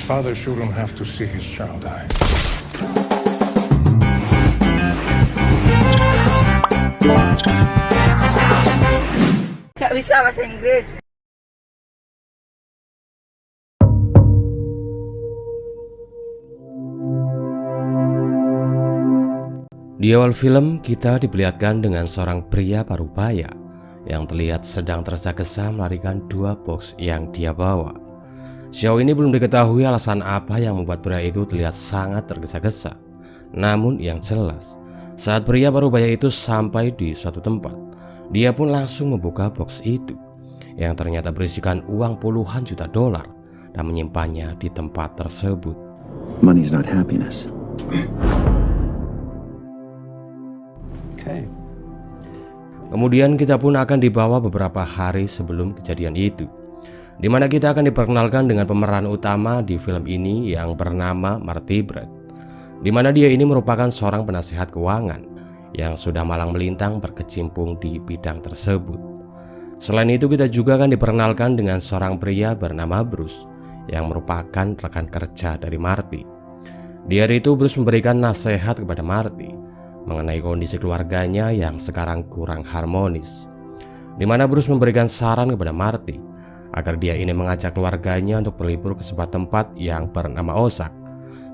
Father shouldn't have to see his child die. Nggak bisa bahasa Inggris. Di awal film, kita diperlihatkan dengan seorang pria parubaya yang terlihat sedang tergesa-gesa melarikan 2 box yang dia bawa. Sejauh ini belum diketahui alasan apa yang membuat pria itu terlihat sangat tergesa-gesa. Namun yang jelas, saat pria parubaya itu sampai di suatu tempat, dia pun langsung membuka box itu yang ternyata berisikan uang puluhan juta dolar dan menyimpannya di tempat tersebut. Money's not happiness. Kemudian kita pun akan dibawa beberapa hari sebelum kejadian itu, di mana kita akan diperkenalkan dengan pemeran utama di film ini yang bernama Marty Brett, di mana dia ini merupakan seorang penasehat keuangan yang sudah malang melintang berkecimpung di bidang tersebut. Selain itu kita juga akan diperkenalkan dengan seorang pria bernama Bruce yang merupakan rekan kerja dari Marty. Di hari itu Bruce memberikan nasihat kepada Marty mengenai kondisi keluarganya yang sekarang kurang harmonis, di mana Bruce memberikan saran kepada Marty agar dia ini mengajak keluarganya untuk berlibur ke sebuah tempat yang bernama Ozark.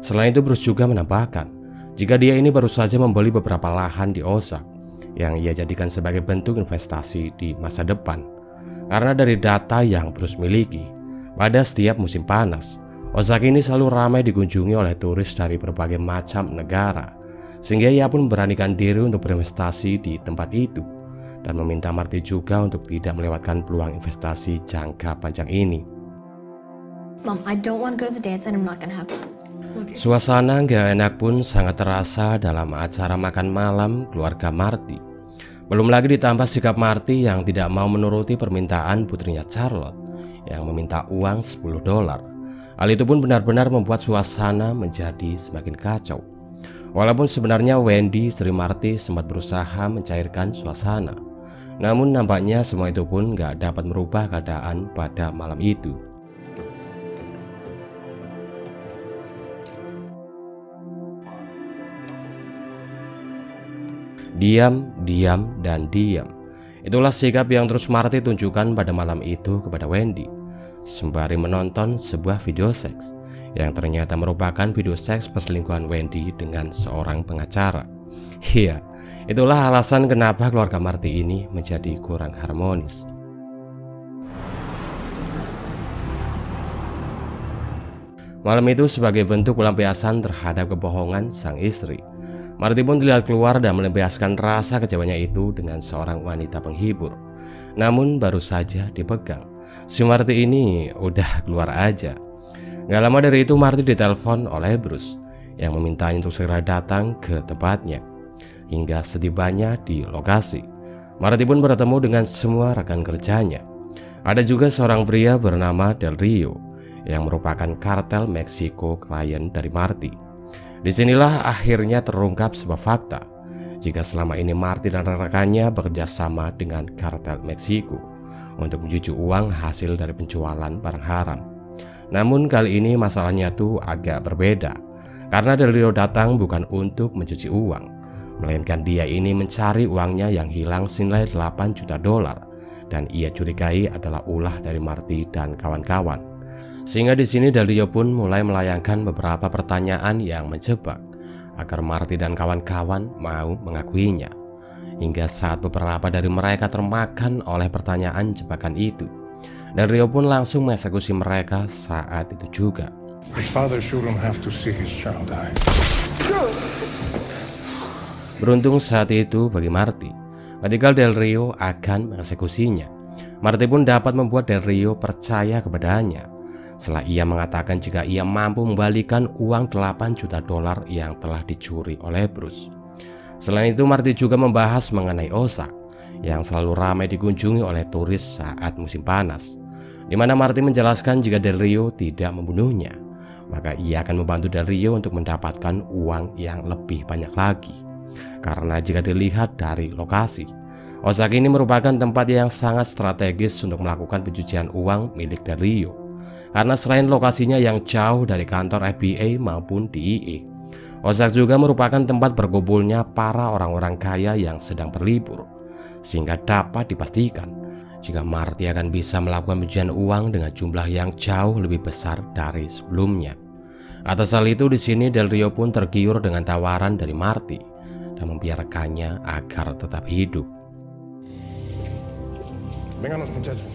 Selain itu Bruce juga menambahkan jika dia ini baru saja membeli beberapa lahan di Ozark yang ia jadikan sebagai bentuk investasi di masa depan. Karena dari data yang Bruce miliki, pada setiap musim panas, Ozark ini selalu ramai dikunjungi oleh turis dari berbagai macam negara, sehingga ia pun memberanikan diri untuk berinvestasi di tempat itu dan meminta Marty juga untuk tidak melewatkan peluang investasi jangka panjang ini. Mom, I don't want to go to the dance and I'm not gonna have fun. Okay. Suasana gak enak pun sangat terasa dalam acara makan malam keluarga Marty. Belum lagi ditambah sikap Marty yang tidak mau menuruti permintaan putrinya Charlotte yang meminta uang 10 dolar. Hal itu pun benar-benar membuat suasana menjadi semakin kacau. Walaupun sebenarnya Wendy, istri Marty, sempat berusaha mencairkan suasana, namun nampaknya semua itu pun gak dapat merubah keadaan pada malam itu. Diam, diam, dan diam. Itulah sikap yang terus Marty tunjukkan pada malam itu kepada Wendy, sembari menonton sebuah video seks yang ternyata merupakan video seks perselingkuhan Wendy dengan seorang pengacara. Iya, itulah alasan kenapa keluarga Marty ini menjadi kurang harmonis. Malam itu sebagai bentuk pelampiasan terhadap kebohongan sang istri, Marty pun terlihat keluar dan melampiaskan rasa kecewanya itu dengan seorang wanita penghibur. Namun baru saja dipegang, si Marty ini udah keluar aja. Gak lama dari itu Marty ditelepon oleh Bruce yang memintanya untuk segera datang ke tempatnya. Hingga setibanya di lokasi, Marty pun bertemu dengan semua rekan kerjanya. Ada juga seorang pria bernama Del Rio yang merupakan kartel Meksiko klien dari Marty. Disinilah akhirnya terungkap sebuah fakta jika selama ini Marty dan rekan-rekannya bekerja sama dengan kartel Meksiko untuk mencuci uang hasil dari penjualan barang haram. Namun kali ini masalahnya tuh agak berbeda, karena Del Rio datang bukan untuk mencuci uang, melainkan dia ini mencari uangnya yang hilang senilai 8 juta dolar dan ia curigai adalah ulah dari Marty dan kawan-kawan. Sehingga di sini Del Rio pun mulai melayangkan beberapa pertanyaan yang menjebak agar Marty dan kawan-kawan mau mengakuinya. Hingga saat beberapa dari mereka termakan oleh pertanyaan jebakan itu, Del Rio pun langsung mengeksekusi mereka saat itu juga. His father shouldn't have to see his child die. Beruntung saat itu bagi Marty, ketika Del Rio akan mengeksekusinya, Marty pun dapat membuat Del Rio percaya kepadanya setelah ia mengatakan jika ia mampu membalikan uang 8 juta dolar yang telah dicuri oleh Bruce. Selain itu Marty juga membahas mengenai Ozark yang selalu ramai dikunjungi oleh turis saat musim panas, di mana Marty menjelaskan jika Del Rio tidak membunuhnya, maka ia akan membantu Del Rio untuk mendapatkan uang yang lebih banyak lagi. Karena jika dilihat dari lokasi, Ozark ini merupakan tempat yang sangat strategis untuk melakukan pencucian uang milik Del Rio. karena selain lokasinya yang jauh dari kantor FBI maupun DEA, Ozark juga merupakan tempat berkumpulnya para orang-orang kaya yang sedang berlibur, sehingga dapat dipastikan jika Marty akan bisa melakukan pencucian uang dengan jumlah yang jauh lebih besar dari sebelumnya. Atas hal itu, di sini Del Rio pun tergiur dengan tawaran dari Marty dan membiarkannya agar tetap hidup. Vénganos, muchachos.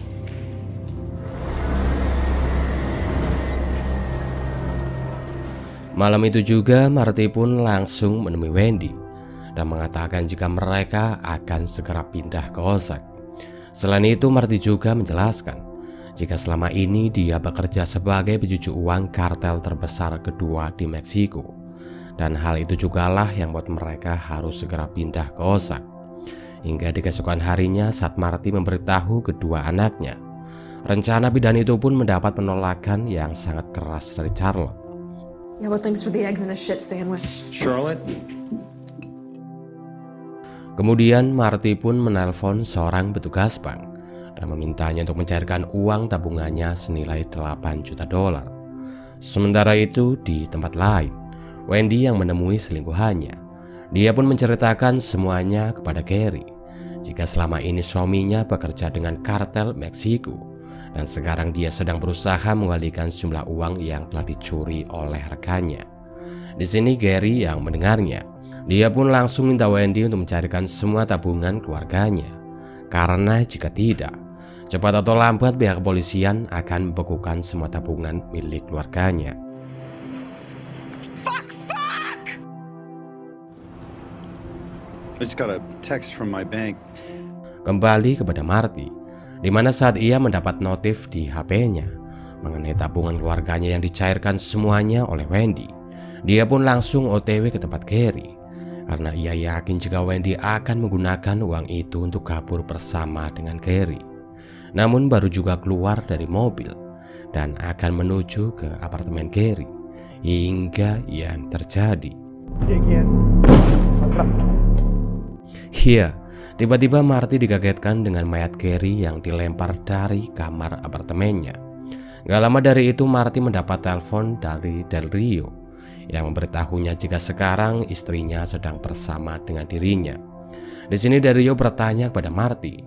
Malam itu juga Marty pun langsung menemui Wendy dan mengatakan jika mereka akan segera pindah ke Ozark. Selain itu, Marty juga menjelaskan jika selama ini dia bekerja sebagai pencuci uang kartel terbesar kedua di Meksiko, dan hal itu jugalah yang membuat mereka harus segera pindah ke Ozark. Hingga di keesokan harinya saat Marty memberitahu kedua anaknya, rencana pindahan itu pun mendapat penolakan yang sangat keras dari Charlotte. Yeah, well, thanks for the eggs and the shit sandwich. Charlotte? Kemudian Marty pun menelpon seorang petugas bank dan memintanya untuk mencairkan uang tabungannya senilai $8 juta. Sementara itu di tempat lain, Wendy yang menemui selingkuhannya. Dia pun menceritakan semuanya kepada Gary, jika selama ini suaminya bekerja dengan kartel Meksiko dan sekarang dia sedang berusaha mengembalikan sejumlah uang yang telah dicuri oleh rekannya. Di sini Gary yang mendengarnya, dia pun langsung minta Wendy untuk mencarikan semua tabungan keluarganya, karena jika tidak, cepat atau lambat pihak kepolisian akan membekukan semua tabungan milik keluarganya. I just got a text from my bank. Kembali kepada Marty, di mana saat ia mendapat notif di HP-nya mengenai tabungan keluarganya yang dicairkan semuanya oleh Wendy, dia pun langsung OTW ke tempat Gary karena ia yakin jika Wendy akan menggunakan uang itu untuk kabur bersama dengan Gary. Namun baru juga keluar dari mobil dan akan menuju ke apartemen Gary hingga yang terjadi. Iya, tiba-tiba Marty dikagetkan dengan mayat Gary yang dilempar dari kamar apartemennya. Gak lama dari itu Marty mendapat telepon dari Del Rio yang memberitahunya jika sekarang istrinya sedang bersama dengan dirinya. Di sini Del Rio bertanya kepada Marty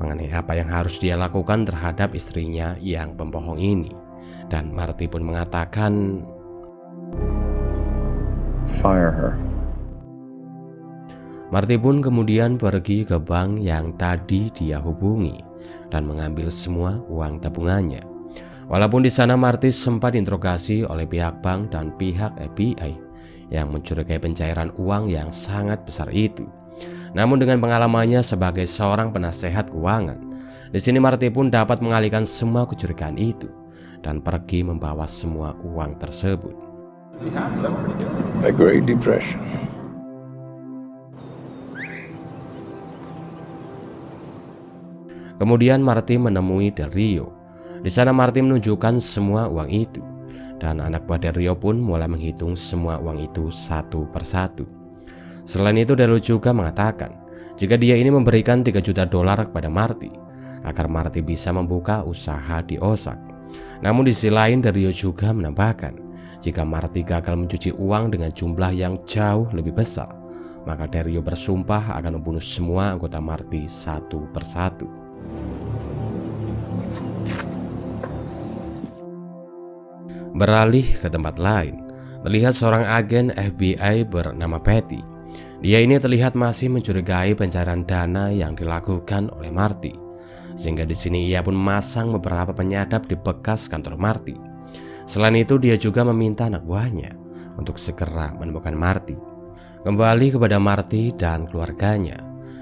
mengenai apa yang harus dia lakukan terhadap istrinya yang pembohong ini, dan Marty pun mengatakan, Fire her. Marty pun kemudian pergi ke bank yang tadi dia hubungi dan mengambil semua uang tabungannya. Walaupun di sana Marty sempat diinterogasi oleh pihak bank dan pihak FBI yang mencurigai pencairan uang yang sangat besar itu. Namun dengan pengalamannya sebagai seorang penasehat keuangan, di sini Marty pun dapat mengalihkan semua kecurigaan itu dan pergi membawa semua uang tersebut. The Great Depression. Kemudian Marty menemui Del Rio. Di sana Marty menunjukkan semua uang itu, dan anak buah Del Rio pun mulai menghitung semua uang itu satu persatu. Selain itu Del Rio juga mengatakan jika dia ini memberikan $3 juta kepada Marty agar Marty bisa membuka usaha di Ozark. Namun di sisi lain Del Rio juga menambahkan jika Marty gagal mencuci uang dengan jumlah yang jauh lebih besar, maka Del Rio bersumpah akan membunuh semua anggota Marty satu persatu. Beralih ke tempat lain, terlihat seorang agen FBI bernama Patty. Dia ini terlihat masih mencurigai pencairan dana yang dilakukan oleh Marty, sehingga di sini ia pun memasang beberapa penyadap di bekas kantor Marty. Selain itu dia juga meminta anak buahnya untuk segera menemukan Marty. Kembali kepada Marty dan keluarganya,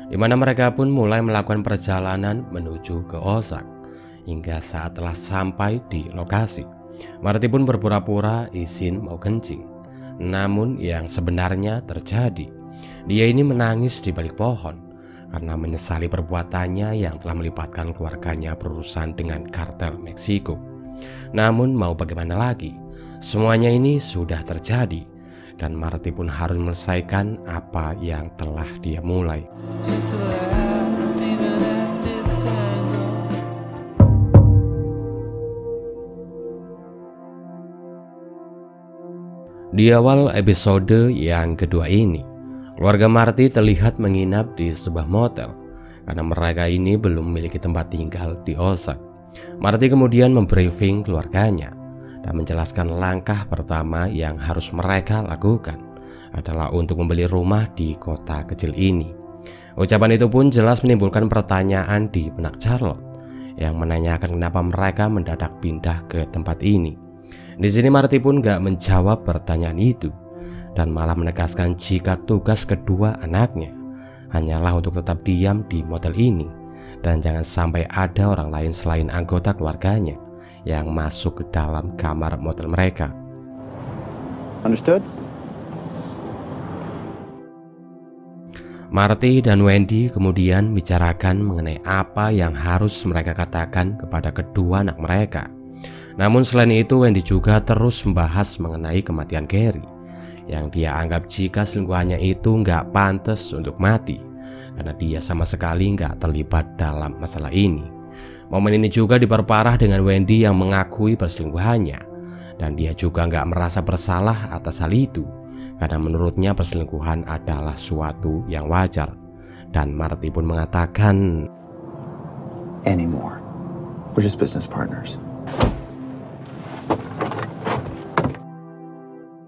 di mana mereka pun mulai melakukan perjalanan menuju ke Ozark. Hingga saat telah sampai di lokasi, Marty pun berpura-pura izin mau kencing. Namun yang sebenarnya terjadi, dia ini menangis di balik pohon karena menyesali perbuatannya yang telah melibatkan keluarganya berurusan dengan kartel Meksiko. Namun mau bagaimana lagi, semuanya ini sudah terjadi dan Marty pun harus menyelesaikan apa yang telah dia mulai. Di awal episode yang kedua ini, keluarga Marty terlihat menginap di sebuah motel karena mereka ini belum memiliki tempat tinggal di Osaka. Marty kemudian membriefing keluarganya dan menjelaskan langkah pertama yang harus mereka lakukan adalah untuk membeli rumah di kota kecil ini. Ucapan itu pun jelas menimbulkan pertanyaan di benak Charlotte yang menanyakan kenapa mereka mendadak pindah ke tempat ini. Di sini Marty pun gak menjawab pertanyaan itu dan malah menegaskan jika tugas kedua anaknya hanyalah untuk tetap diam di motel ini dan jangan sampai ada orang lain selain anggota keluarganya yang masuk ke dalam kamar motel mereka. Understood? Marty dan Wendy kemudian bicarakan mengenai apa yang harus mereka katakan kepada kedua anak mereka. Namun selain itu Wendy juga terus membahas mengenai kematian Gary yang dia anggap jika selingkuhannya itu nggak pantas untuk mati karena dia sama sekali nggak terlibat dalam masalah ini. Momen ini juga diperparah dengan Wendy yang mengakui perselingkuhannya dan dia juga nggak merasa bersalah atas hal itu karena menurutnya perselingkuhan adalah suatu yang wajar. Dan Marty pun mengatakan, Anymore. We're just business partners.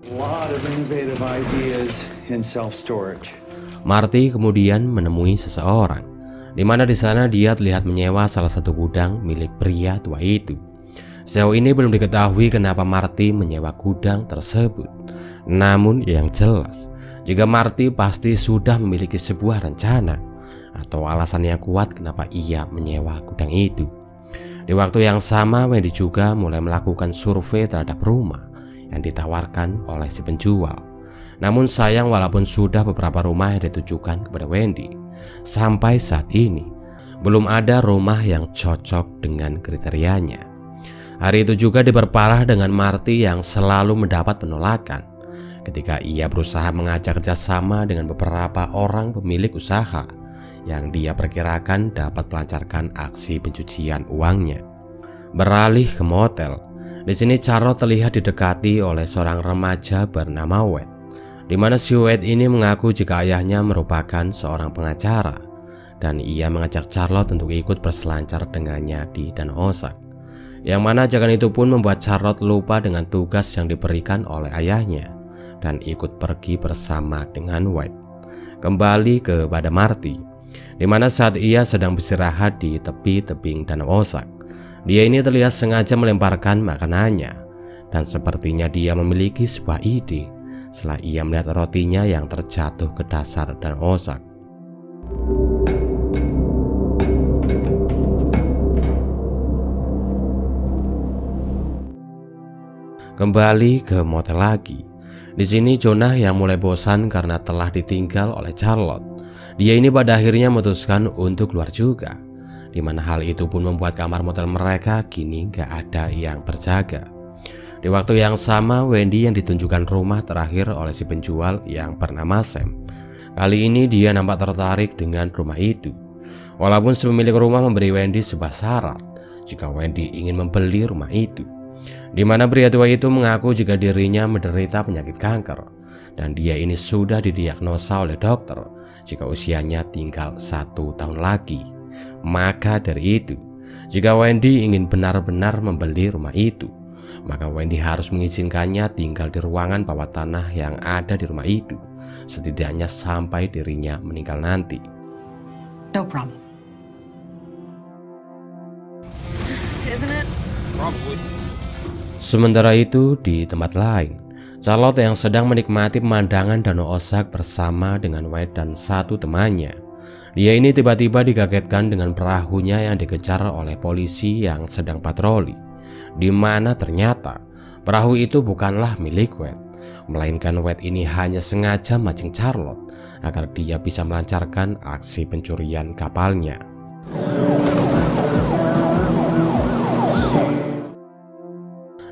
A lot of innovative ideas in self-storage. Marty kemudian menemui seseorang di mana di sana dia terlihat menyewa salah satu gudang milik pria tua itu. Sejauh ini belum diketahui kenapa Marty menyewa gudang tersebut. Namun yang jelas, jika Marty pasti sudah memiliki sebuah rencana atau alasan yang kuat kenapa ia menyewa gudang itu. Di waktu yang sama, Wendy juga mulai melakukan survei terhadap rumah yang ditawarkan oleh si penjual. Namun sayang walaupun sudah beberapa rumah yang ditujukan kepada Wendy, sampai saat ini belum ada rumah yang cocok dengan kriterianya. Hari itu juga diperparah dengan Marty yang selalu mendapat penolakan ketika ia berusaha mengajak kerjasama dengan beberapa orang pemilik usaha yang dia perkirakan dapat melancarkan aksi pencucian uangnya. Beralih ke motel, di sini Charlotte terlihat didekati oleh seorang remaja bernama Wade, di mana si Wade ini mengaku jika ayahnya merupakan seorang pengacara dan ia mengajak Charlotte untuk ikut berselancar dengannya di Danau Osaka. Yang mana ajakan itu pun membuat Charlotte lupa dengan tugas yang diberikan oleh ayahnya dan ikut pergi bersama dengan Wade. Kembali kepada Marty, di mana saat ia sedang beristirahat di tepi tebing Danau Osaka, dia ini terlihat sengaja melemparkan makanannya dan sepertinya dia memiliki sebuah ide setelah ia melihat rotinya yang terjatuh ke dasar Danau Osaka. Kembali ke motel lagi. Di sini Jonah yang mulai bosan karena telah ditinggal oleh Charlotte. Dia ini pada akhirnya memutuskan untuk keluar juga, di mana hal itu pun membuat kamar motel mereka kini gak ada yang berjaga. Di waktu yang sama, Wendy yang ditunjukkan rumah terakhir oleh si penjual yang bernama Sam. Kali ini dia nampak tertarik dengan rumah itu. Walaupun si pemilik rumah memberi Wendy sebuah syarat jika Wendy ingin membeli rumah itu, di mana pria tua itu mengaku jika dirinya menderita penyakit kanker dan dia ini sudah didiagnosa oleh dokter jika usianya tinggal 1 tahun lagi. Maka dari itu, jika Wendy ingin benar-benar membeli rumah itu, maka Wendy harus mengizinkannya tinggal di ruangan bawah tanah yang ada di rumah itu, setidaknya sampai dirinya meninggal nanti. No problem. Isn't it? Probably. Sementara itu di tempat lain, Charlotte yang sedang menikmati pemandangan Danau Osaka bersama dengan Wade dan satu temannya. Dia ini tiba-tiba dikagetkan dengan perahunya yang dikejar oleh polisi yang sedang patroli, di mana ternyata perahu itu bukanlah milik Wade, melainkan Wade ini hanya sengaja mancing Charlotte agar dia bisa melancarkan aksi pencurian kapalnya.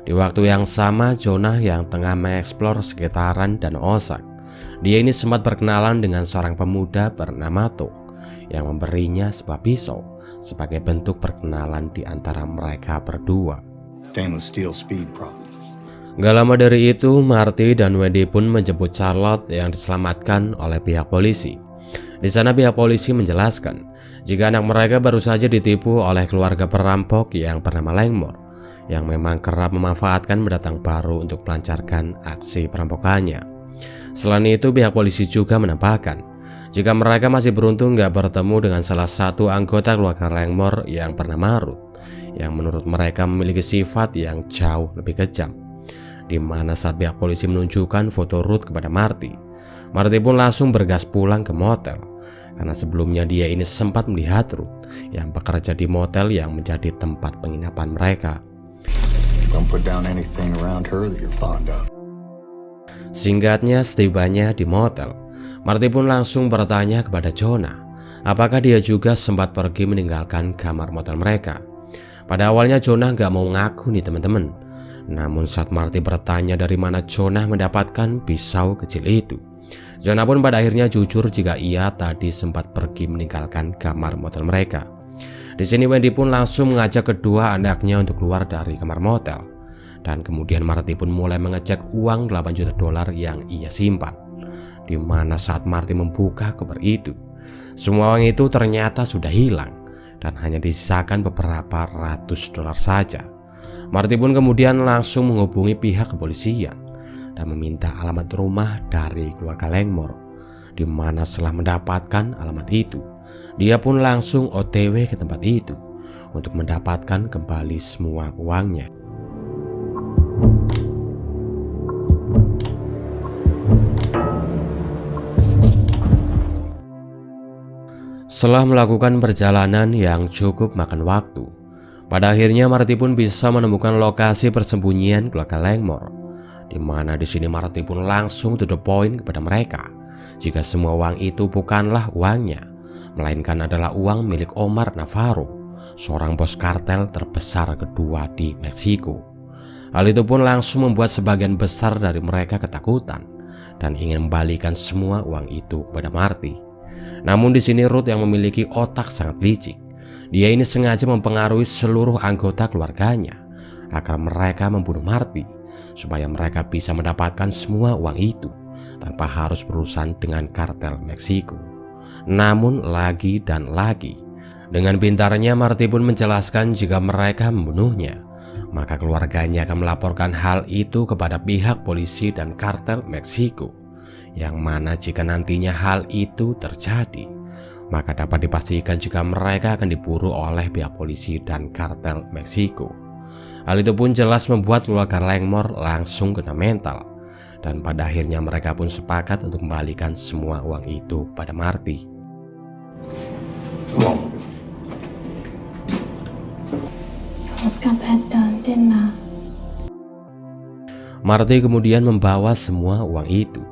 Di waktu yang sama, Jonah yang tengah mengeksplor sekitaran Danau Osaka, dia ini sempat berkenalan dengan seorang pemuda bernama Tok yang memberinya sebuah pisau sebagai bentuk perkenalan di antara mereka berdua. Stainless steel speed problem. Gak lama dari itu, Marty dan Wendy pun menjemput Charlotte yang diselamatkan oleh pihak polisi. Di sana pihak polisi menjelaskan jika anak mereka baru saja ditipu oleh keluarga perampok yang bernama Langmore, yang memang kerap memanfaatkan pendatang baru untuk melancarkan aksi perampokannya. Selain itu, pihak polisi juga menambahkan jika mereka masih beruntung gak bertemu dengan salah satu anggota keluarga Langmore yang bernama Ruth, yang menurut mereka memiliki sifat yang jauh lebih kejam. Di mana saat pihak polisi menunjukkan foto Ruth kepada Marty, Marty pun langsung bergas pulang ke motel, karena sebelumnya dia ini sempat melihat Ruth yang bekerja di motel yang menjadi tempat penginapan mereka. Don't put down anything around her that you're fond of. Singkatnya, setibanya di motel, Marty pun langsung bertanya kepada Jonah apakah dia juga sempat pergi meninggalkan kamar motel mereka. Pada awalnya Jonah gak mau ngaku nih teman-teman. Namun saat Marty bertanya dari mana Jonah mendapatkan pisau kecil itu, Jonah pun pada akhirnya jujur jika ia tadi sempat pergi meninggalkan kamar motel mereka. Di sini Wendy pun langsung mengajak kedua anaknya untuk keluar dari kamar motel. Dan kemudian Marty pun mulai mengecek uang $8 juta yang ia simpan. Di mana saat Marty membuka koper itu, semua uang itu ternyata sudah hilang dan hanya disisakan beberapa ratus dolar saja. Marty pun kemudian langsung menghubungi pihak kepolisian dan meminta alamat rumah dari keluarga Langmore. Di mana setelah mendapatkan alamat itu, dia pun langsung OTW ke tempat itu untuk mendapatkan kembali semua uangnya. Setelah melakukan perjalanan yang cukup makan waktu, pada akhirnya Marty pun bisa menemukan lokasi persembunyian keluarga Langmore, di mana di sini Marty pun langsung to the point kepada mereka jika semua uang itu bukanlah uangnya, melainkan adalah uang milik Omar Navarro, seorang bos kartel terbesar kedua di Meksiko. Hal itu pun langsung membuat sebagian besar dari mereka ketakutan dan ingin membalikan semua uang itu kepada Marty. Namun di sini Ruth yang memiliki otak sangat licik. Dia ini sengaja mempengaruhi seluruh anggota keluarganya agar mereka membunuh Marty supaya mereka bisa mendapatkan semua uang itu tanpa harus berurusan dengan kartel Meksiko. Namun lagi dan lagi, dengan pintarnya Marty pun menjelaskan jika mereka membunuhnya, maka keluarganya akan melaporkan hal itu kepada pihak polisi dan kartel Meksiko, yang mana jika nantinya hal itu terjadi, maka dapat dipastikan jika mereka akan diburu oleh pihak polisi dan kartel Meksiko. Hal itu pun jelas membuat keluarga Langmore langsung kena mental, dan pada akhirnya mereka pun sepakat untuk membalikan semua uang itu pada Marty. Marty kemudian membawa semua uang itu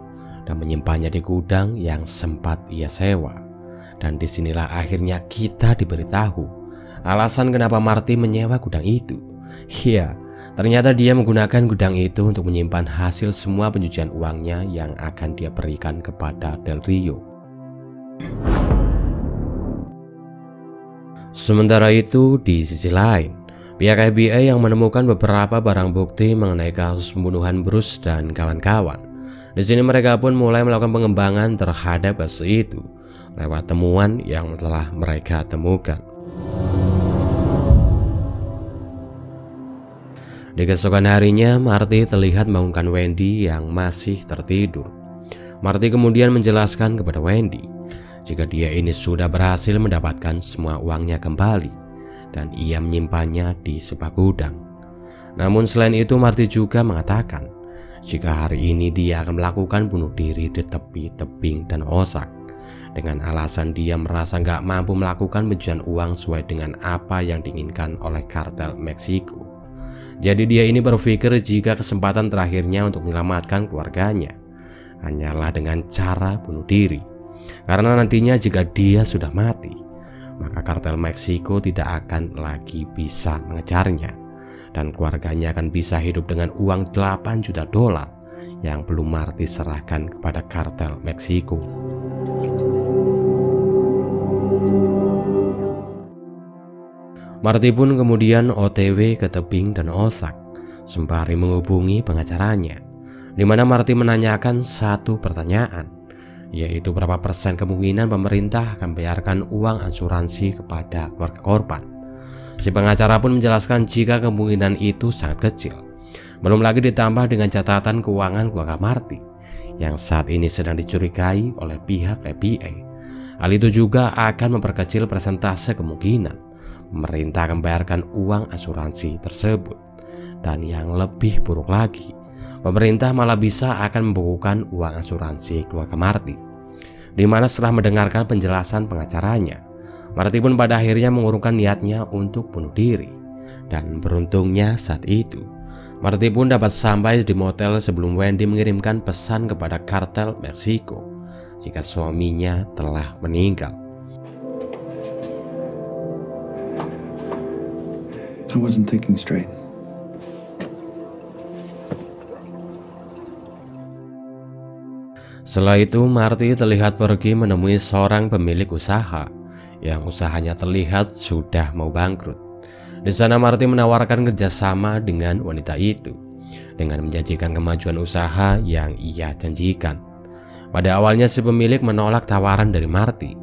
dan menyimpannya di gudang yang sempat ia sewa. Dan disinilah akhirnya kita diberitahu alasan kenapa Marty menyewa gudang itu. Ya, ternyata dia menggunakan gudang itu untuk menyimpan hasil semua pencucian uangnya yang akan dia berikan kepada Del Rio. Sementara itu, di sisi lain, pihak FBI yang menemukan beberapa barang bukti mengenai kasus pembunuhan Bruce dan kawan-kawan. Di sini mereka pun mulai melakukan pengembangan terhadap kasus itu lewat temuan yang telah mereka temukan. Di keesokan harinya, Marty terlihat membangunkan Wendy yang masih tertidur. Marty kemudian menjelaskan kepada Wendy jika dia ini sudah berhasil mendapatkan semua uangnya kembali dan ia menyimpannya di sebuah gudang. Namun selain itu, Marty juga mengatakan jika hari ini dia akan melakukan bunuh diri di tepi tebing dan Ozark, dengan alasan dia merasa gak mampu melakukan pencucian uang sesuai dengan apa yang diinginkan oleh kartel Meksiko. Jadi dia ini berpikir jika kesempatan terakhirnya untuk menyelamatkan keluarganya hanyalah dengan cara bunuh diri, karena nantinya jika dia sudah mati, maka kartel Meksiko tidak akan lagi bisa mengejarnya dan keluarganya akan bisa hidup dengan uang $8 juta yang belum Marty serahkan kepada kartel Meksiko. Marty pun kemudian OTW ke tebing dan Ozark sembari menghubungi pengacaranya, di mana Marty menanyakan satu pertanyaan, yaitu berapa persen kemungkinan pemerintah akan bayarkan uang asuransi kepada keluarga korban. Si pengacara pun menjelaskan jika kemungkinan itu sangat kecil, belum lagi ditambah dengan catatan keuangan keluarga Marty yang saat ini sedang dicurigai oleh pihak FBI. Hal itu juga akan memperkecil persentase kemungkinan pemerintah akan membayarkan uang asuransi tersebut. Dan yang lebih buruk lagi, pemerintah malah bisa akan membukukan uang asuransi keluarga Marty. Di mana setelah mendengarkan penjelasan pengacaranya, Marty pun pada akhirnya mengurungkan niatnya untuk bunuh diri. Dan beruntungnya saat itu, Marty pun dapat sampai di motel sebelum Wendy mengirimkan pesan kepada kartel Meksiko jika suaminya telah meninggal. I wasn't thinking straight. Setelah itu, Marty terlihat pergi menemui seorang pemilik usaha yang usahanya terlihat sudah mau bangkrut. Di sana Marty menawarkan kerjasama dengan wanita itu dengan menjanjikan kemajuan usaha yang ia janjikan. Pada awalnya si pemilik menolak tawaran dari Marty,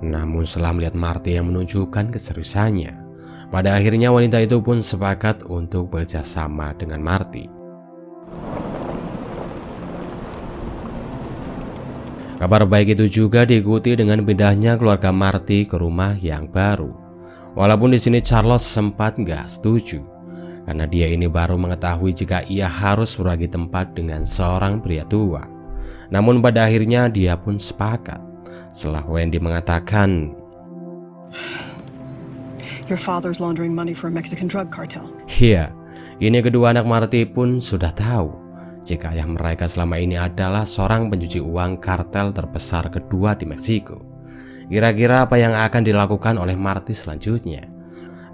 namun setelah melihat Marty yang menunjukkan keseriusannya, pada akhirnya wanita itu pun sepakat untuk bekerja sama dengan Marty. Kabar baik itu juga diikuti dengan pindahnya keluarga Marty ke rumah yang baru. Walaupun di sini Charlotte sempat gak setuju, karena dia ini baru mengetahui jika ia harus berbagi tempat dengan seorang pria tua. Namun pada akhirnya dia pun sepakat setelah Wendy mengatakan, Your father's laundering money for a Mexican drug cartel. "Iya, ini kedua anak Marty pun sudah tahu jika ayah mereka selama ini adalah seorang pencuci uang kartel terbesar kedua di Meksiko. Kira-kira apa yang akan dilakukan oleh Marty selanjutnya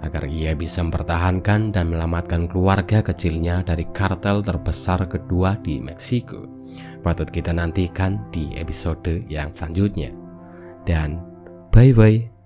agar ia bisa mempertahankan dan menyelamatkan keluarga kecilnya dari kartel terbesar kedua di Meksiko? Patut kita nantikan di episode yang selanjutnya. Dan bye-bye.